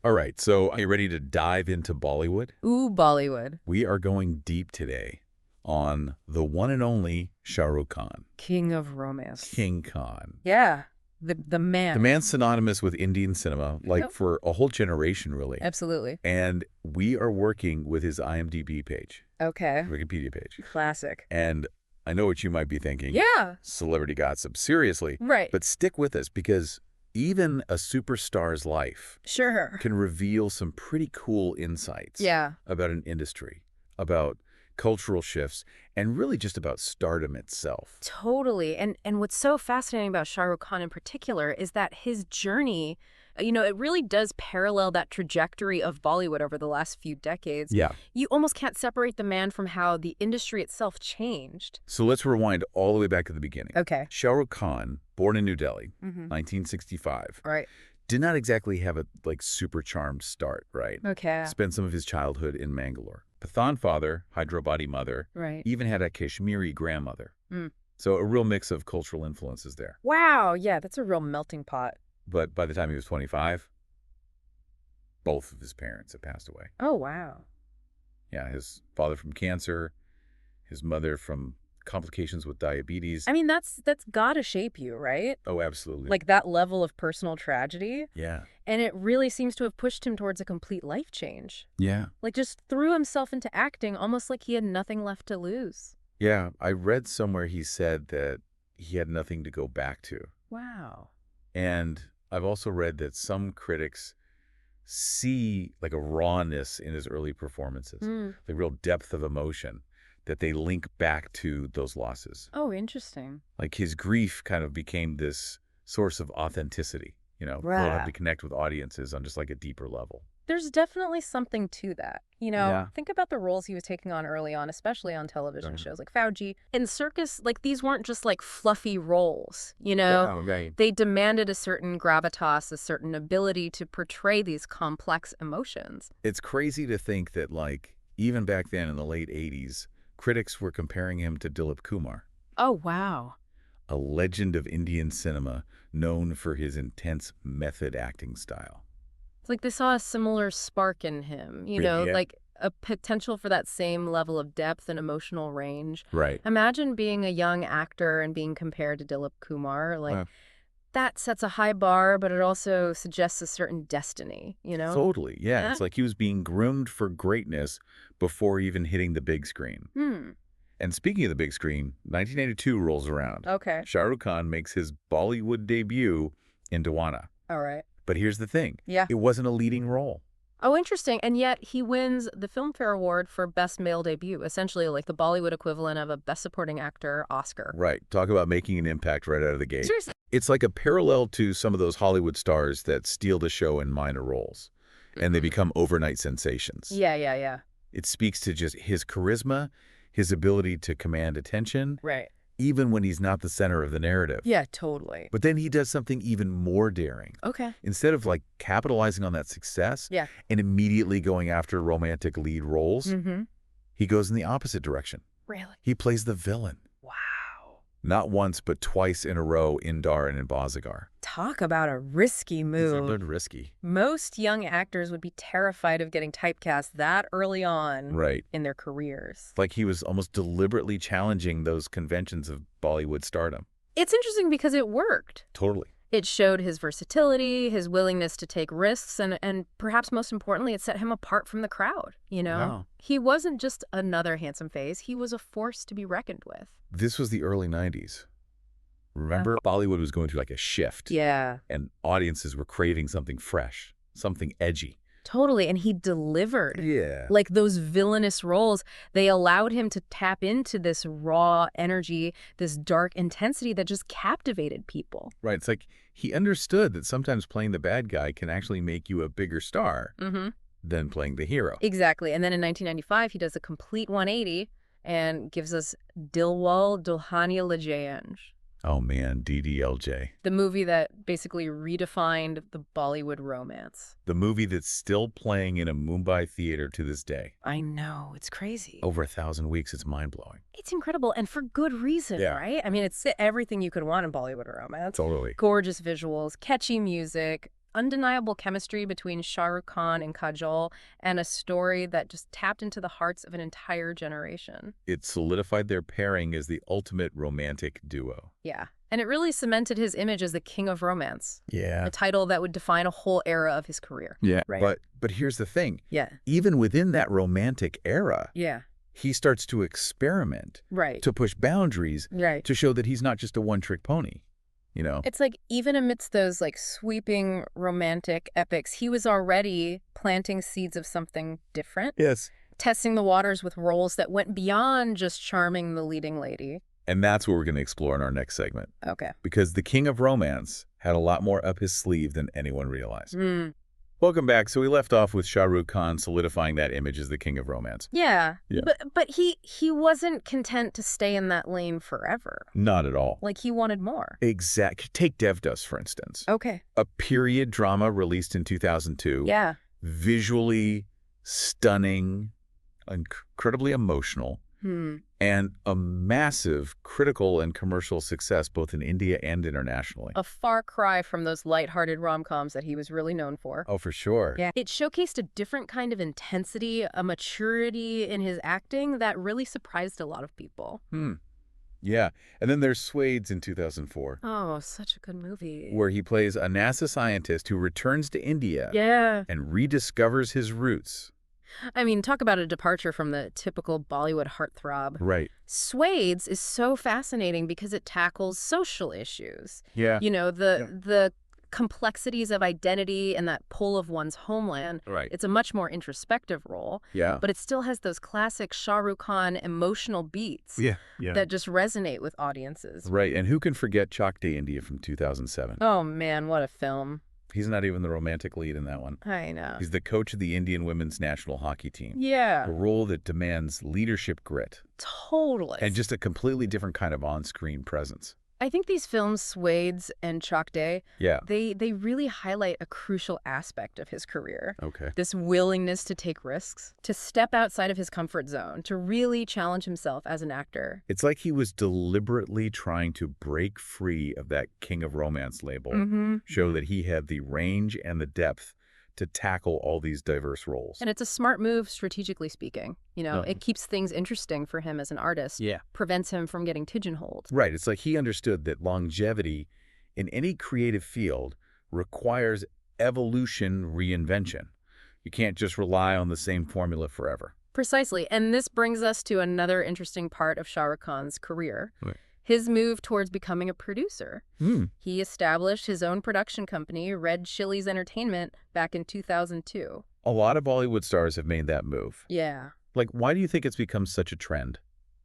All right, so are you ready to dive into Bollywood? Ooh, Bollywood. We are going deep today on the one and only Shah Rukh Khan, King of romance. King Khan. Yeah. The The man. man's synonymous with Indian cinema, like Yep. for a whole generation, really. Absolutely. And we are working with his IMDb page, Okay. Wikipedia page. Classic. And I know what you might be thinking. Yeah. Celebrity gossip, seriously. Right. But stick with us because even a superstar's life Sure. can reveal some pretty cool insights Yeah. about an industry, about cultural shifts, and really just about stardom itself. Totally. And what's so fascinating about Shah Rukh Khan in particular is that his journey, it really does parallel that trajectory of Bollywood over the last few decades. Yeah. You almost can't separate the man from how the industry itself changed. So let's rewind all the way back to the beginning. Okay. Shah Rukh Khan, born in New Delhi, Mm-hmm. 1965, Right. did not exactly have a super charmed start, right? Okay. Spent some of his childhood in Mangalore. Pathan father, Hyderabadi mother, Right. even had a Kashmiri grandmother. Mm. So a real mix of cultural influences there. Wow. Yeah, that's a real melting pot. But by the time he was 25, both of his parents had passed away. Oh, wow. Yeah, his father from cancer, his mother from complications with diabetes. I mean, that's gotta shape you, right? Oh, absolutely. Like that level of personal tragedy. Yeah. And it really seems to have pushed him towards a complete life change. Yeah. Like just threw himself into acting almost like he had nothing left to lose. Yeah. I read somewhere he said that he had nothing to go back to. Wow. And I've also read that some critics see like a rawness in his early performances, the real depth of emotion that they link back to those losses. Oh, interesting. Like his grief kind of became this source of authenticity, Right. He'll have to connect with audiences on just like a deeper level. There's definitely something to that. Yeah. Think about the roles he was taking on early on, especially on television Right. shows like Fauji. In circus, like these weren't just like fluffy roles, Oh, right. They demanded a certain gravitas, a certain ability to portray these complex emotions. It's crazy to think that like even back then in the late 80s, critics were comparing him to Dilip Kumar, Oh, wow. a legend of Indian cinema known for his intense method acting style. It's like they saw a similar spark in him, Yeah. like a potential for that same level of depth and emotional range. Right. Imagine being a young actor and being compared to Dilip Kumar. Like, Wow. that sets a high bar, but it also suggests a certain destiny, Totally. Yeah. Yeah. It's like he was being groomed for greatness before even hitting the big screen. And speaking of the big screen, 1982 rolls around. Okay. Shah Rukh Khan makes his Bollywood debut in Dewana. All right. But here's the thing. Yeah. It wasn't a leading role. Oh, interesting. And yet he wins the Filmfare Award for Best Male Debut, essentially like the Bollywood equivalent of a Best Supporting Actor Oscar. Right. Talk about making an impact right out of the gate. Seriously. It's like a parallel to some of those Hollywood stars that steal the show in minor roles, and they become overnight sensations. Yeah. It speaks to just his charisma, his ability to command attention, Right. even when he's not the center of the narrative. Yeah, totally. But then he does something even more daring. Okay. Instead of like capitalizing on that success Yeah. and immediately going after romantic lead roles, Mm-hmm. he goes in the opposite direction. Really? He plays the villain. Wow. Not once, but twice in a row in Dar and in Bazigar. Talk about a risky These are move. good risky. Most young actors would be terrified of getting typecast that early on Right. in their careers. Like he was almost deliberately challenging those conventions of Bollywood stardom. It's interesting because it worked. Totally. It showed his versatility, his willingness to take risks, and perhaps most importantly, it set him apart from the crowd, Wow. He wasn't just another handsome face. He was a force to be reckoned with. This was the early 90s. Remember, Bollywood was going through like a shift. Yeah. And audiences were craving something fresh, something edgy. Totally, and he delivered. Yeah. Like those villainous roles, they allowed him to tap into this raw energy, this dark intensity that just captivated people. Right. It's like he understood that sometimes playing the bad guy can actually make you a bigger star than playing the hero. Exactly. And then in 1995, he does a complete 180 and gives us Dilwal Dulhania Le Jayenge. Oh, man, DDLJ. The movie that basically redefined the Bollywood romance. The movie that's still playing in a Mumbai theater to this day. I know, it's crazy. Over 1,000 weeks, it's mind-blowing. It's incredible, and for good reason, Yeah. right? I mean, it's everything you could want in Bollywood romance. Totally. Gorgeous visuals, catchy music, undeniable chemistry between Shah Rukh Khan and Kajol, and a story that just tapped into the hearts of an entire generation. It solidified their pairing as the ultimate romantic duo. Yeah. And it really cemented his image as the king of romance, Yeah. a title that would define a whole era of his career. Yeah. Right. But here's the thing. Yeah. Even within that romantic era, Yeah. he starts to experiment, Right. to push boundaries, Right. to show that he's not just a one-trick pony, you know? It's like even amidst those like sweeping romantic epics, he was already planting seeds of something different, Yes. testing the waters with roles that went beyond just charming the leading lady. And that's what we're going to explore in our next segment. Okay. Because the king of romance had a lot more up his sleeve than anyone realized. Welcome back. So we left off with Shah Rukh Khan solidifying that image as the king of romance. Yeah. Yeah. But he wasn't content to stay in that lane forever. Not at all. Like he wanted more. Take Devdas, for instance. Okay. A period drama released in 2002. Yeah. Visually stunning, incredibly emotional, and a massive critical and commercial success both in India and internationally. A far cry from those lighthearted rom-coms that he was really known for. Oh, for sure. Yeah. It showcased a different kind of intensity, a maturity in his acting that really surprised a lot of people. Yeah. And then there's Swades in 2004. Oh, such a good movie. Where he plays a NASA scientist who returns to India and rediscovers his roots. I mean, talk about a departure from the typical Bollywood heartthrob. Right. Swades is so fascinating because it tackles social issues. Yeah. You know, the complexities of identity and that pull of one's homeland. Right. It's a much more introspective role. Yeah. But it still has those classic Shah Rukh Khan emotional beats that just resonate with audiences. Right. And who can forget Chak De India from 2007? Oh, man, what a film. He's not even the romantic lead in that one. I know. He's the coach of the Indian women's national hockey team. Yeah. A role that demands leadership grit. Totally. And just a completely different kind of on-screen presence. I think these films, Swades and Chak De, Yeah. they really highlight a crucial aspect of his career. Okay. This willingness to take risks, to step outside of his comfort zone, to really challenge himself as an actor. It's like he was deliberately trying to break free of that king of romance label, show that he had the range and the depth to tackle all these diverse roles. And it's a smart move, strategically speaking. You know, it keeps things interesting for him as an artist. Yeah. Prevents him from getting pigeonholed. Right. It's like he understood that longevity in any creative field requires evolution, reinvention. You can't just rely on the same formula forever. Precisely. And this brings us to another interesting part of Shah Rukh Khan's career. Right. His move towards becoming a producer. He established his own production company, Red Chillies Entertainment, back in 2002. A lot of Bollywood stars have made that move. Yeah. Like, why do you think it's become such a trend?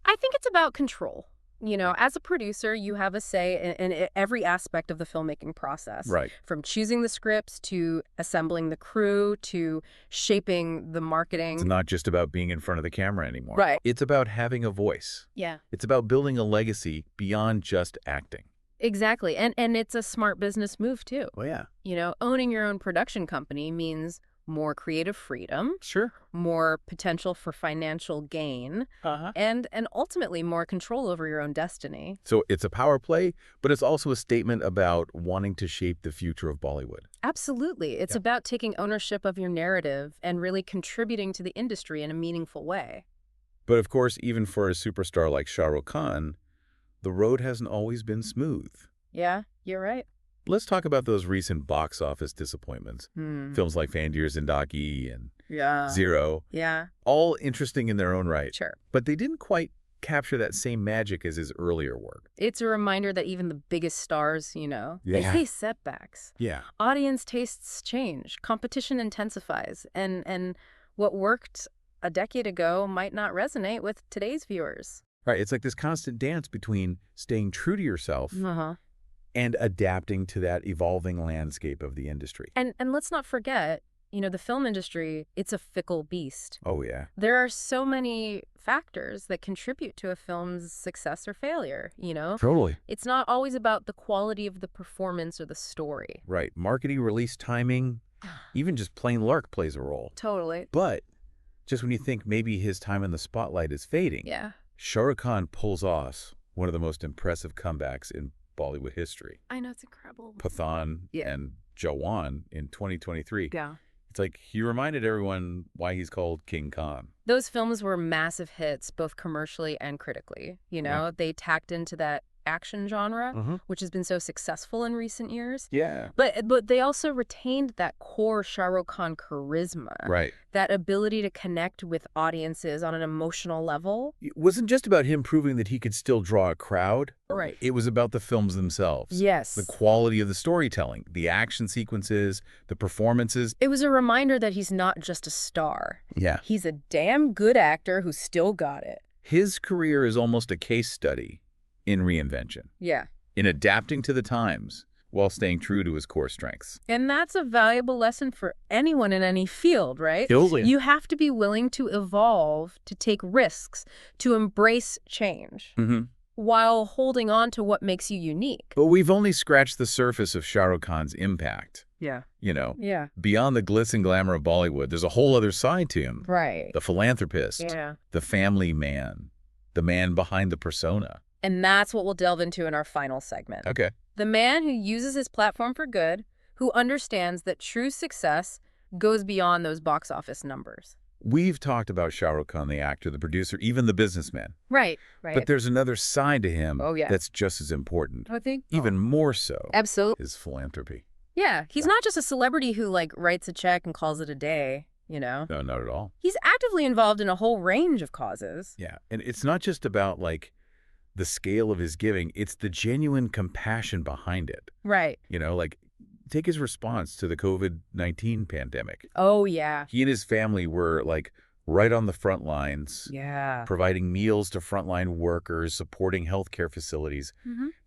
I think it's about control. You know, as a producer, you have a say in every aspect of the filmmaking process. Right. From choosing the scripts to assembling the crew to shaping the marketing. It's not just about being in front of the camera anymore. Right. It's about having a voice. Yeah. It's about building a legacy beyond just acting. Exactly. And it's a smart business move, too. Well, yeah. You know, owning your own production company means more creative freedom, Sure. more potential for financial gain, and ultimately more control over your own destiny. So it's a power play, but it's also a statement about wanting to shape the future of Bollywood. Absolutely. It's about taking ownership of your narrative and really contributing to the industry in a meaningful way. But of course, even for a superstar like Shah Rukh Khan, the road hasn't always been smooth. Yeah, you're right. Let's talk about those recent box office disappointments. Films like Fandir Zindagi and Zero. Yeah. All interesting in their own right. Sure. But they didn't quite capture that same magic as his earlier work. It's a reminder that even the biggest stars, you know, they face setbacks. Yeah. Audience tastes change. Competition intensifies. And what worked a decade ago might not resonate with today's viewers. Right. It's like this constant dance between staying true to yourself and adapting to that evolving landscape of the industry. And let's not forget, you know, the film industry, it's a fickle beast. Oh, yeah. There are so many factors that contribute to a film's success or failure, you know? Totally. It's not always about the quality of the performance or the story. Right. Marketing, release timing, even just plain luck plays a role. Totally. But just when you think maybe his time in the spotlight is fading, Yeah. Shah Rukh Khan pulls off one of the most impressive comebacks in Bollywood history. I know, it's incredible. Pathan and Jawan in 2023. Yeah. It's like he reminded everyone why he's called King Khan. Those films were massive hits, both commercially and critically. You know, they tacked into that action genre, which has been so successful in recent years. Yeah. But they also retained that core Shah Rukh Khan charisma. Right. That ability to connect with audiences on an emotional level. It wasn't just about him proving that he could still draw a crowd. Right. It was about the films themselves. Yes. The quality of the storytelling, the action sequences, the performances. It was a reminder that he's not just a star. Yeah. He's a damn good actor who still got it. His career is almost a case study in reinvention, Yeah. in adapting to the times while staying true to his core strengths. And that's a valuable lesson for anyone in any field, right? Totally. You have to be willing to evolve, to take risks, to embrace change, while holding on to what makes you unique. But we've only scratched the surface of Shah Rukh Khan's impact. Yeah. You know, Yeah. beyond the glitz and glamour of Bollywood, there's a whole other side to him. Right. The philanthropist, the family man, the man behind the persona. And that's what we'll delve into in our final segment. Okay. The man who uses his platform for good, who understands that true success goes beyond those box office numbers. We've talked about Shah Rukh Khan, the actor, the producer, even the businessman. Right, right. But there's another side to him yeah. that's just as important. I think Even more so. Absolutely. His philanthropy. Yeah, he's not just a celebrity who, like, writes a check and calls it a day, you know? No, not at all. He's actively involved in a whole range of causes. Yeah, and it's not just about, like, the scale of his giving. It's the genuine compassion behind it. Right. You know, like, take his response to the COVID-19 pandemic. Oh, yeah. He and his family were, like, right on the front lines. Yeah. Providing meals to frontline workers, supporting healthcare facilities.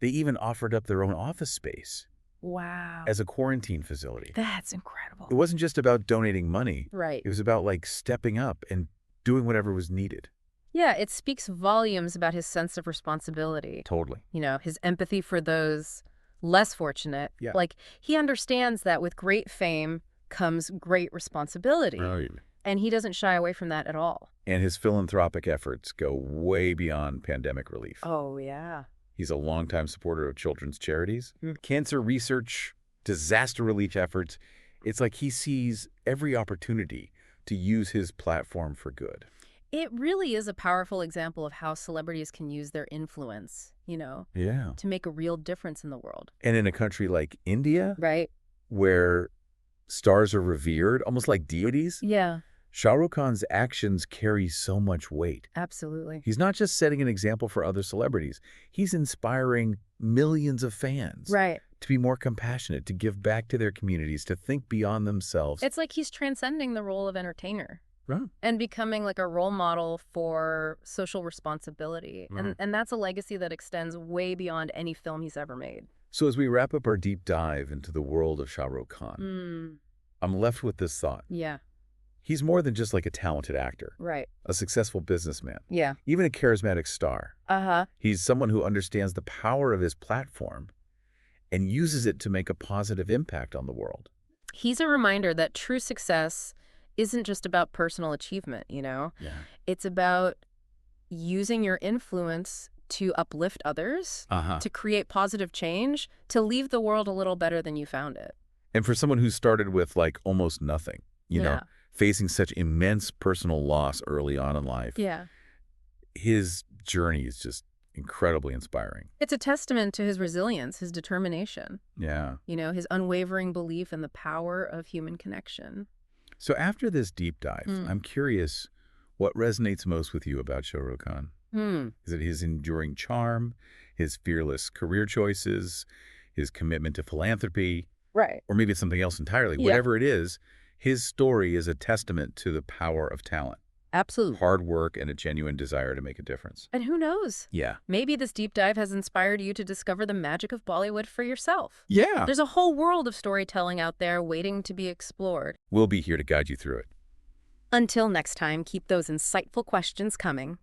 They even offered up their own office space. Wow. As a quarantine facility. That's incredible. It wasn't just about donating money. Right. It was about, like, stepping up and doing whatever was needed. Yeah, it speaks volumes about his sense of responsibility. Totally. You know, his empathy for those less fortunate. Yeah. Like, he understands that with great fame comes great responsibility. Right. And he doesn't shy away from that at all. And his philanthropic efforts go way beyond pandemic relief. Oh, yeah. He's a longtime supporter of children's charities, cancer research, disaster relief efforts. It's like he sees every opportunity to use his platform for good. It really is a powerful example of how celebrities can use their influence, you know, Yeah. to make a real difference in the world. And in a country like India, Right. where stars are revered, almost like deities, Yeah, Shah Rukh Khan's actions carry so much weight. absolutely. He's not just setting an example for other celebrities. He's inspiring millions of fans Right. to be more compassionate, to give back to their communities, to think beyond themselves. It's like he's transcending the role of entertainer. Right. And becoming like a role model for social responsibility. And that's a legacy that extends way beyond any film he's ever made. So as we wrap up our deep dive into the world of Shah Rukh Khan, I'm left with this thought. Yeah, He's more than just like a talented actor, right. a successful businessman, Yeah. even a charismatic star. He's someone who understands the power of his platform and uses it to make a positive impact on the world. He's a reminder that true success isn't just about personal achievement, you know? Yeah. It's about using your influence to uplift others, to create positive change, to leave the world a little better than you found it. And for someone who started with like almost nothing, you know, facing such immense personal loss early on in life, his journey is just incredibly inspiring. It's a testament to his resilience, his determination, Yeah. you know, his unwavering belief in the power of human connection. So after this deep dive, I'm curious what resonates most with you about Shah Rukh Khan? Is it his enduring charm, his fearless career choices, his commitment to philanthropy? Right. Or maybe it's something else entirely. Yeah. Whatever it is, his story is a testament to the power of talent, Absolutely. hard work, and a genuine desire to make a difference. And who knows? Yeah. Maybe this deep dive has inspired you to discover the magic of Bollywood for yourself. Yeah. There's a whole world of storytelling out there waiting to be explored. We'll be here to guide you through it. Until next time, keep those insightful questions coming.